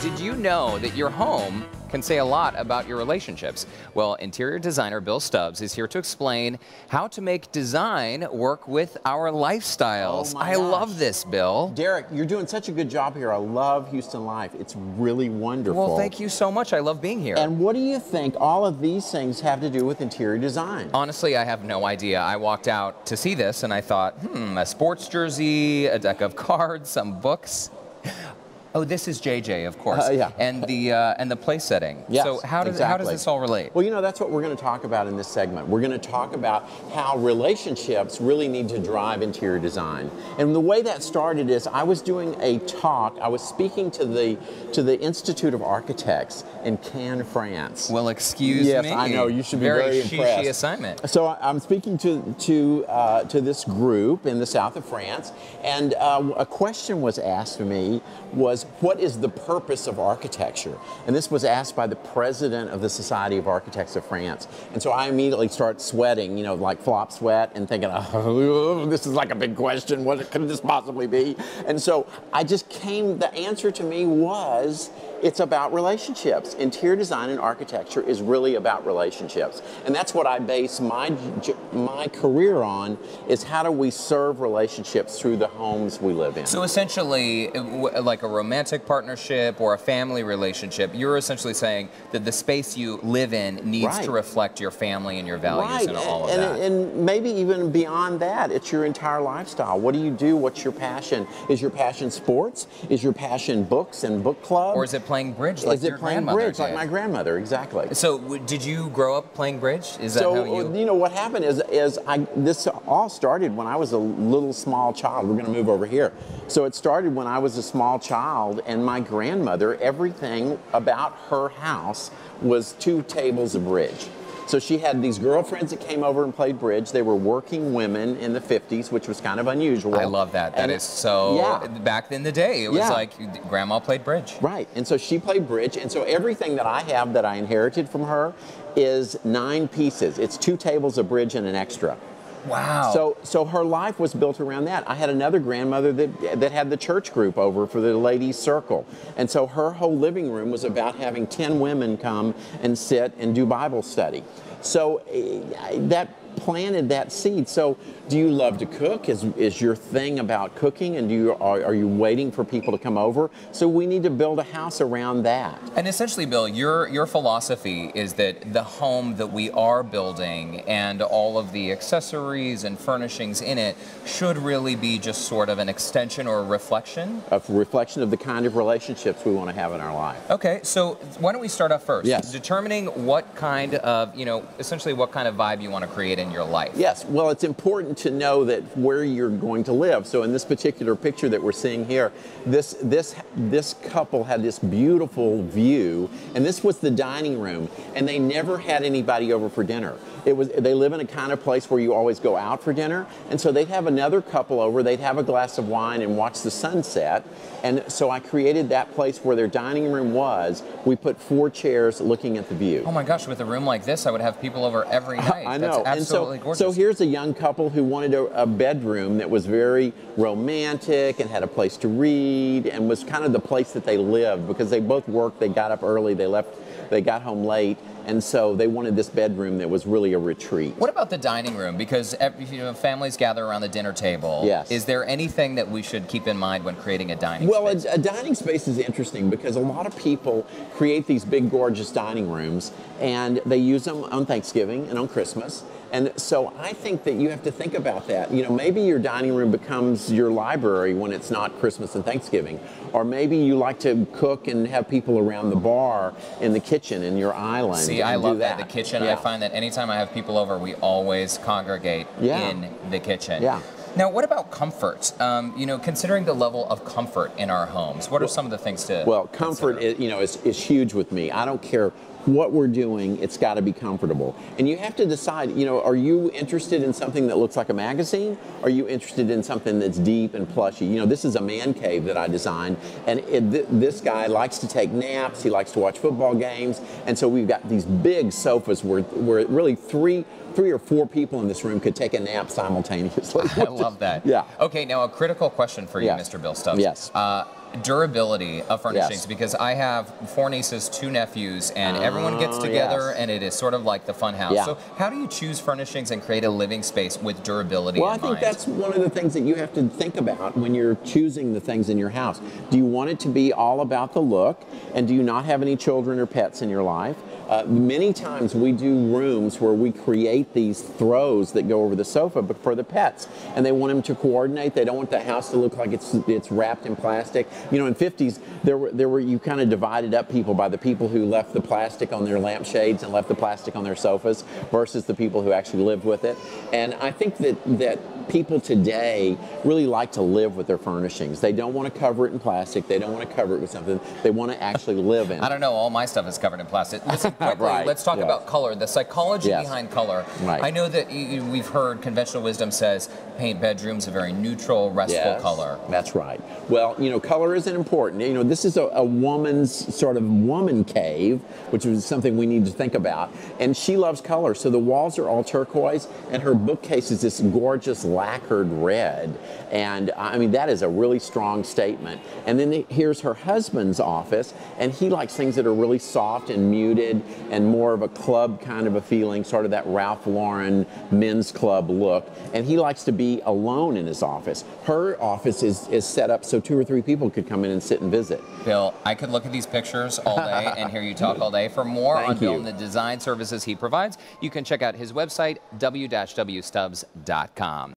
Did you know that your home can say a lot about your relationships? Well, interior designer Bill Stubbs is here to explain how to make design work with our lifestyles. Oh my I gosh. love this, Bill. Derek, you're doing such a good job here. I love Houston Life. It's really wonderful. Well, thank you so much. I love being here. And what do you think all of these things have to do with interior design? Honestly, I have no idea. I walked out to see this and I thought, a sports jersey, a deck of cards, some books. Oh, this is JJ, of course. Yeah. And the place setting. Yes, so how does this all relate? Well, you know, that's what we're going to talk about in this segment. We're going to talk about how relationships really need to drive interior design. And the way that started is I was doing a talk. I was speaking to the Institute of Architects in Cannes, France. Well, excuse me. Yes, I know. You should be very impressed. Very assignment. So I'm speaking to this group in the south of France, and a question was asked to me was, what is the purpose of architecture? And this was asked by the president of the Society of Architects of France. And so I immediately start sweating, you know, like flop sweat, and thinking, oh, this is like a big question. What could this possibly be? And so the answer to me was, it's about relationships. Interior design and architecture is really about relationships. And that's what I base my career on, is how do we serve relationships through the homes we live in. So essentially, like a romantic partnership or a family relationship, you're essentially saying that the space you live in needs to reflect your family and your values and all of that. And maybe even beyond that, it's your entire lifestyle. What do you do? What's your passion? Is your passion sports? Is your passion books and book clubs? Or is it playing bridge like your grandmother did? Like my grandmother, exactly. So did you grow up playing bridge? Is that so, how you... you know, what happened is this all started when I was a little small child. We're going to move over here. So it started when I was a small child, and my grandmother, everything about her house was 2 tables of bridge. So she had these girlfriends that came over and played bridge. They were working women in the 50s, which was kind of unusual. I love that. That is so, back in the day, it was like grandma played bridge. Right, and so she played bridge, and so everything that I have that I inherited from her is 9 pieces. It's 2 tables of bridge and an extra. Wow. So her life was built around that. I had another grandmother that had the church group over for the ladies' circle. And so her whole living room was about having 10 women come and sit and do Bible study. So that planted that seed. So do you love to cook? Is your thing about cooking, and are you waiting for people to come over? So we need to build a house around that. And essentially, Bill, your philosophy is that the home that we are building and all of the accessories and furnishings in it should really be just sort of an extension or a reflection? A reflection of the kind of relationships we want to have in our life. Okay, so why don't we start off first? Yes. Determining what kind of, essentially what kind of vibe you want to create in your life. Yes, well, it's important to know that where you're going to live. So in this particular picture that we're seeing here, this couple had this beautiful view, and this was the dining room, and they never had anybody over for dinner. They live in a kind of place where you always go out for dinner, and so they'd have another couple over, they'd have a glass of wine and watch the sunset. And so I created that place where their dining room was. We put 4 chairs looking at the view. Oh my gosh, with a room like this, I would have people over every night. I know. That's absolutely gorgeous. So here's a young couple who wanted a bedroom that was very romantic and had a place to read and was kind of the place that they lived, because they both worked, they got up early, they got home late, and so they wanted this bedroom that was really a retreat. What about the dining room? Because families gather around the dinner table. Yes. Is there anything that we should keep in mind when creating a dining space? Well, a dining space is interesting because a lot of people create these big, gorgeous dining rooms, and they use them on Thanksgiving and on Christmas. And so I think that you have to think about that. You know, maybe your dining room becomes your library when it's not Christmas and Thanksgiving. Or maybe you like to cook and have people around the bar in the kitchen in your island. See, I love that. The kitchen, I find that anytime I have people over, we always congregate in the kitchen. Yeah. Now, what about comfort? Considering the level of comfort in our homes, what are some of the things to comfort is huge with me. I don't care what we're doing, it's got to be comfortable. And you have to decide, are you interested in something that looks like a magazine? Are you interested in something that's deep and plushy? This is a man cave that I designed, and this guy likes to take naps, he likes to watch football games, and so we've got these big sofas where really three or four people in this room could take a nap simultaneously. I love that. Yeah. Okay, now a critical question for you, Mr. Bill Stubbs. Yes. durability of furnishings, Yes. because I have 4 nieces, 2 nephews, and everyone gets together, yes. and it is sort of like the fun house. Yeah. So how do you choose furnishings and create a living space with durability Well, in I think mind? that's one of the things that you have to think about when you're choosing the things in your house. Do you want it to be all about the look, and do you not have any children or pets in your life? Many times we do rooms where we create these throws that go over the sofa, but for the pets, and they want them to coordinate. They don't want the house to look like it's wrapped in plastic. You know, in 50s, there were you kind of divided up people by the people who left the plastic on their lampshades and left the plastic on their sofas versus the people who actually lived with it. And I think that people today really like to live with their furnishings. They don't want to cover it in plastic. They don't want to cover it with something. They want to actually live in it. I don't know, all my stuff is covered in plastic. Listen, quickly, Right, let's talk yes. about color, the psychology Yes. behind color. Right. I know that we've heard conventional wisdom says paint bedrooms a very neutral, restful Yes, color. that's right. Well, you know, color isn't important. You know, this is a woman's sort of woman cave, which is something we need to think about. And she loves color, so the walls are all turquoise, and her bookcase is this gorgeous lacquered red. And I mean, that is a really strong statement. And then here's her husband's office, and he likes things that are really soft and muted and more of a club kind of a feeling, sort of that Ralph Lauren men's club look. And he likes to be alone in his office. Her office is set up so 2 or 3 people could come in and sit and visit. Bill, I could look at these pictures all day and hear you talk all day. For more on Thank Bill you. and the design services he provides, you can check out his website, w-wstubbs.com.